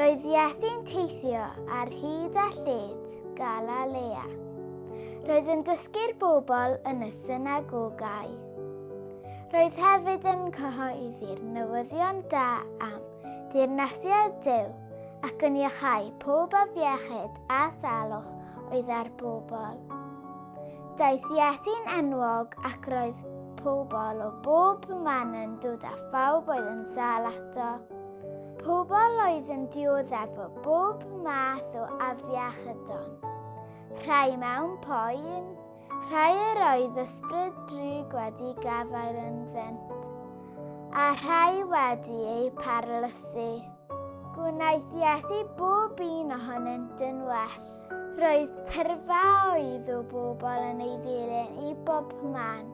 Roedd Iesu'n teithio ar hyd a lled Galalea. Roedd yn dysgu'r bobl yn y synagogau. Roedd hefyd yn cyhoeddi'r newyddion da am dirnasiad Duw ac yn iachau pob afiechyd a salwch oedd ar bobl. Daeth Iesu'n enwog ac roedd pobl o bob man yn dod â phawb oedd yn sal ato. Pobl oedd yn dioddef o bob math o afiechydon. Rhai mewn poen, rhai yr oedd ysbryd drwg wedi gafael ynddynt, a rhai wedi ei parlysu. Gwnaeth Iesu bob un ohonynt yn well. Roedd tyrfa oedd o bobl yn ei ddilyn i bob man,